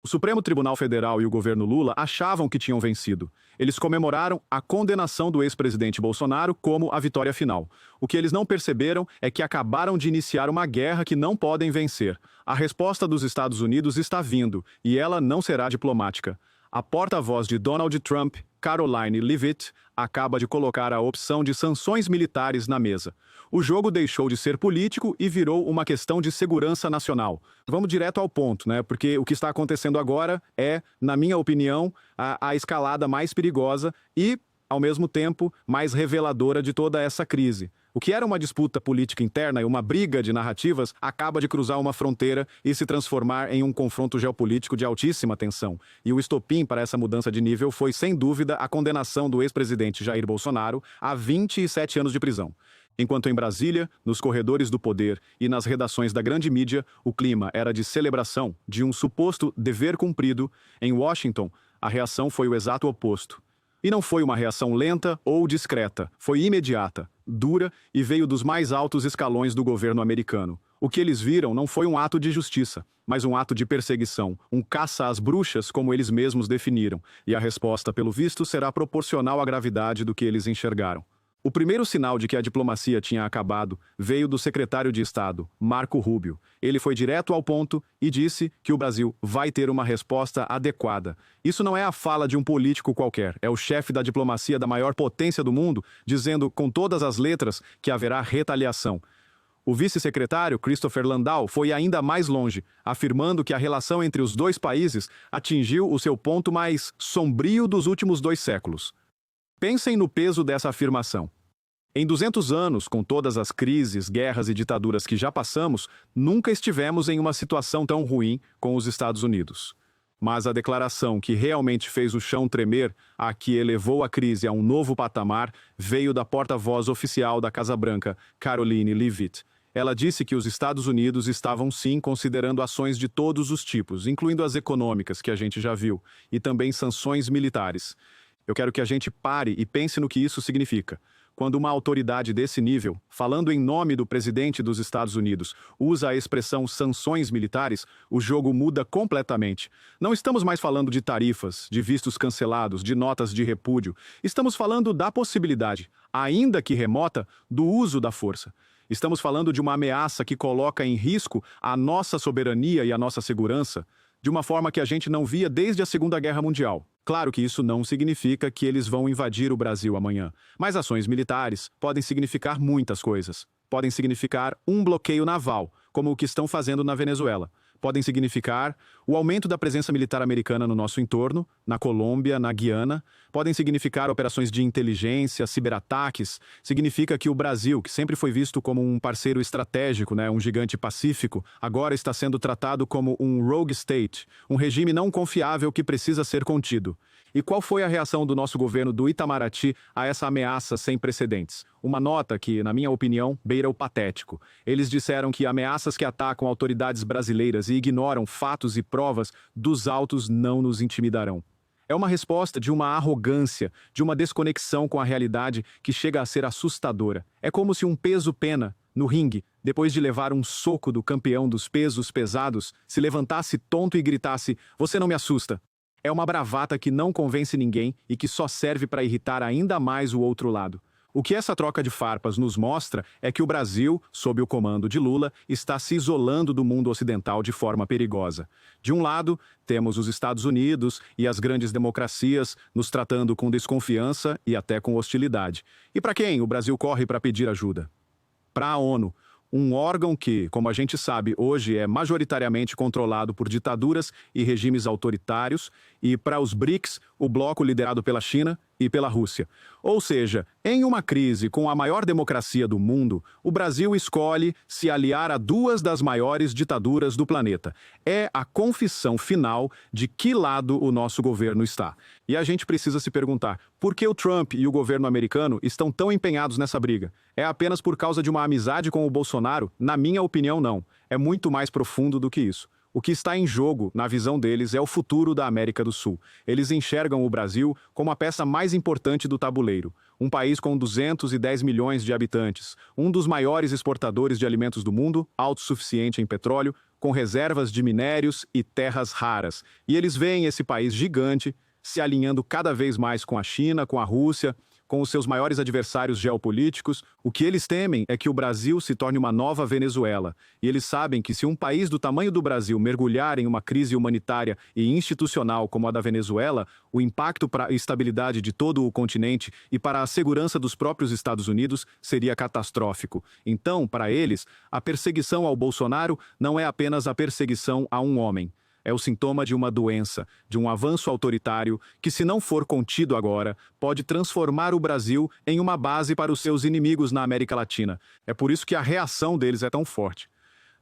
O Supremo Tribunal Federal e o governo Lula achavam que tinham vencido. Eles comemoraram a condenação do ex-presidente Bolsonaro como a vitória final. O que eles não perceberam é que acabaram de iniciar uma guerra que não podem vencer. A resposta dos Estados Unidos está vindo, e ela não será diplomática. A porta-voz de Donald Trump, Karoline Leavitt, acaba de colocar a opção de sanções militares na mesa. O jogo deixou de ser político e virou uma questão de segurança nacional. Vamos direto ao ponto, né? Porque o que está acontecendo agora é, na minha opinião, a escalada mais perigosa e, ao mesmo tempo, mais reveladora de toda essa crise. O que era uma disputa política interna e uma briga de narrativas acaba de cruzar uma fronteira e se transformar em um confronto geopolítico de altíssima tensão. E o estopim para essa mudança de nível foi, sem dúvida, a condenação do ex-presidente Jair Bolsonaro a 27 anos de prisão. Enquanto em Brasília, nos corredores do poder e nas redações da grande mídia, o clima era de celebração de um suposto dever cumprido, em Washington, a reação foi o exato oposto. E não foi uma reação lenta ou discreta, foi imediata, dura e veio dos mais altos escalões do governo americano. O que eles viram não foi um ato de justiça, mas um ato de perseguição, um caça às bruxas, como eles mesmos definiram, e a resposta, pelo visto, será proporcional à gravidade do que eles enxergaram. O primeiro sinal de que a diplomacia tinha acabado veio do secretário de Estado, Marco Rubio. Ele foi direto ao ponto e disse que o Brasil vai ter uma resposta adequada. Isso não é a fala de um político qualquer, é o chefe da diplomacia da maior potência do mundo, dizendo com todas as letras que haverá retaliação. O vice-secretário, Christopher Landau, foi ainda mais longe, afirmando que a relação entre os dois países atingiu o seu ponto mais sombrio dos últimos 2 séculos. Pensem no peso dessa afirmação. Em 200 anos, com todas as crises, guerras e ditaduras que já passamos, nunca estivemos em uma situação tão ruim com os Estados Unidos. Mas a declaração que realmente fez o chão tremer, a que elevou a crise a um novo patamar, veio da porta-voz oficial da Casa Branca, Karoline Leavitt. Ela disse que os Estados Unidos estavam sim considerando ações de todos os tipos, incluindo as econômicas, que a gente já viu, e também sanções militares. Eu quero que a gente pare e pense no que isso significa. Quando uma autoridade desse nível, falando em nome do presidente dos Estados Unidos, usa a expressão sanções militares, o jogo muda completamente. Não estamos mais falando de tarifas, de vistos cancelados, de notas de repúdio. Estamos falando da possibilidade, ainda que remota, do uso da força. Estamos falando de uma ameaça que coloca em risco a nossa soberania e a nossa segurança, de uma forma que a gente não via desde a Segunda Guerra Mundial. Claro que isso não significa que eles vão invadir o Brasil amanhã, mas ações militares podem significar muitas coisas. Podem significar um bloqueio naval, como o que estão fazendo na Venezuela. Podem significar o aumento da presença militar americana no nosso entorno, na Colômbia, na Guiana. Podem significar operações de inteligência, ciberataques. Significa que o Brasil, que sempre foi visto como um parceiro estratégico, um gigante pacífico, agora está sendo tratado como um rogue state, um regime não confiável que precisa ser contido. E qual foi a reação do nosso governo do Itamaraty a essa ameaça sem precedentes? Uma nota que, na minha opinião, beira o patético. Eles disseram que ameaças que atacam autoridades brasileiras e ignoram fatos e provas dos autos não nos intimidarão. É uma resposta de uma arrogância, de uma desconexão com a realidade que chega a ser assustadora. É como se um peso-pena, no ringue, depois de levar um soco do campeão dos pesos pesados, se levantasse tonto e gritasse: "Você não me assusta". É uma bravata que não convence ninguém e que só serve para irritar ainda mais o outro lado. O que essa troca de farpas nos mostra é que o Brasil, sob o comando de Lula, está se isolando do mundo ocidental de forma perigosa. De um lado, temos os Estados Unidos e as grandes democracias nos tratando com desconfiança e até com hostilidade. E para quem o Brasil corre para pedir ajuda? Para a ONU. Um órgão que, como a gente sabe, hoje é majoritariamente controlado por ditaduras e regimes autoritários, e para os BRICS, o bloco liderado pela China e pela Rússia. Ou seja, em uma crise com a maior democracia do mundo, o Brasil escolhe se aliar a 2 das maiores ditaduras do planeta. É a confissão final de que lado o nosso governo está. E a gente precisa se perguntar, por que o Trump e o governo americano estão tão empenhados nessa briga? É apenas por causa de uma amizade com o Bolsonaro? Na minha opinião, não. É muito mais profundo do que isso. O que está em jogo, na visão deles, é o futuro da América do Sul. Eles enxergam o Brasil como a peça mais importante do tabuleiro. Um país com 210 milhões de habitantes, um dos maiores exportadores de alimentos do mundo, autossuficiente em petróleo, com reservas de minérios e terras raras. E eles veem esse país gigante se alinhando cada vez mais com a China, com a Rússia, com os seus maiores adversários geopolíticos. O que eles temem é que o Brasil se torne uma nova Venezuela. E eles sabem que se um país do tamanho do Brasil mergulhar em uma crise humanitária e institucional como a da Venezuela, o impacto para a estabilidade de todo o continente e para a segurança dos próprios Estados Unidos seria catastrófico. Então, para eles, a perseguição ao Bolsonaro não é apenas a perseguição a um homem. É o sintoma de uma doença, de um avanço autoritário que, se não for contido agora, pode transformar o Brasil em uma base para os seus inimigos na América Latina. É por isso que a reação deles é tão forte.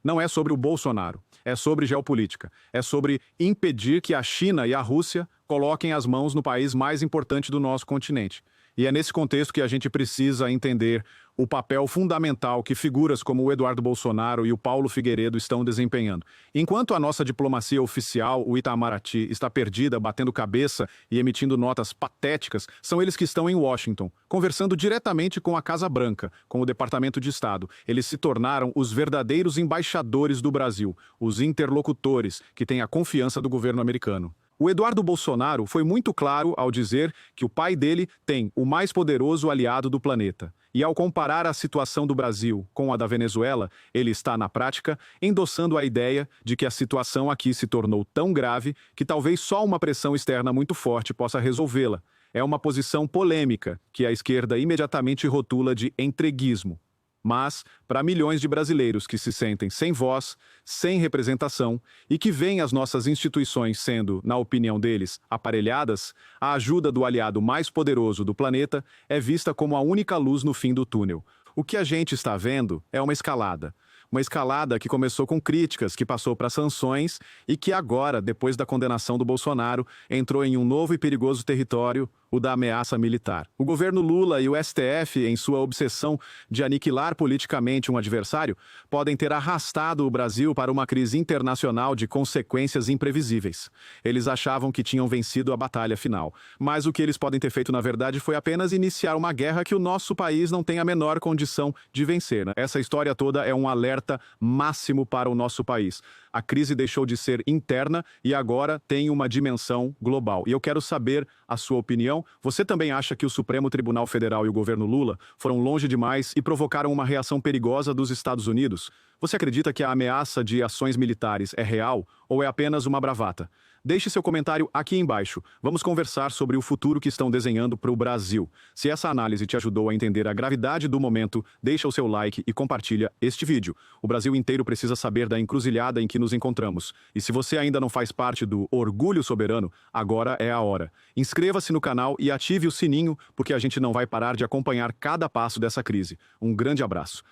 Não é sobre o Bolsonaro, é sobre geopolítica. É sobre impedir que a China e a Rússia coloquem as mãos no país mais importante do nosso continente. E é nesse contexto que a gente precisa entender o papel fundamental que figuras como o Eduardo Bolsonaro e o Paulo Figueiredo estão desempenhando. Enquanto a nossa diplomacia oficial, o Itamaraty, está perdida, batendo cabeça e emitindo notas patéticas, são eles que estão em Washington, conversando diretamente com a Casa Branca, com o Departamento de Estado. Eles se tornaram os verdadeiros embaixadores do Brasil, os interlocutores que têm a confiança do governo americano. O Eduardo Bolsonaro foi muito claro ao dizer que o pai dele tem o mais poderoso aliado do planeta. E ao comparar a situação do Brasil com a da Venezuela, ele está, na prática, endossando a ideia de que a situação aqui se tornou tão grave que talvez só uma pressão externa muito forte possa resolvê-la. É uma posição polêmica que a esquerda imediatamente rotula de entreguismo. Mas, para milhões de brasileiros que se sentem sem voz, sem representação e que veem as nossas instituições sendo, na opinião deles, aparelhadas, a ajuda do aliado mais poderoso do planeta é vista como a única luz no fim do túnel. O que a gente está vendo é uma escalada. Uma escalada que começou com críticas, que passou para sanções e que agora, depois da condenação do Bolsonaro, entrou em um novo e perigoso território, o da ameaça militar. O governo Lula e o STF, em sua obsessão de aniquilar politicamente um adversário, podem ter arrastado o Brasil para uma crise internacional de consequências imprevisíveis. Eles achavam que tinham vencido a batalha final, mas o que eles podem ter feito na verdade foi apenas iniciar uma guerra que o nosso país não tem a menor condição de vencer, né? Essa história toda é um alerta máximo para o nosso país. A crise deixou de ser interna e agora tem uma dimensão global. E eu quero saber a sua opinião. Você também acha que o Supremo Tribunal Federal e o governo Lula foram longe demais e provocaram uma reação perigosa dos Estados Unidos? Você acredita que a ameaça de ações militares é real ou é apenas uma bravata? Deixe seu comentário aqui embaixo. Vamos conversar sobre o futuro que estão desenhando para o Brasil. Se essa análise te ajudou a entender a gravidade do momento, deixa o seu like e compartilha este vídeo. O Brasil inteiro precisa saber da encruzilhada em que nos encontramos. E se você ainda não faz parte do Orgulho Soberano, agora é a hora. Inscreva-se no canal e ative o sininho, porque a gente não vai parar de acompanhar cada passo dessa crise. Um grande abraço.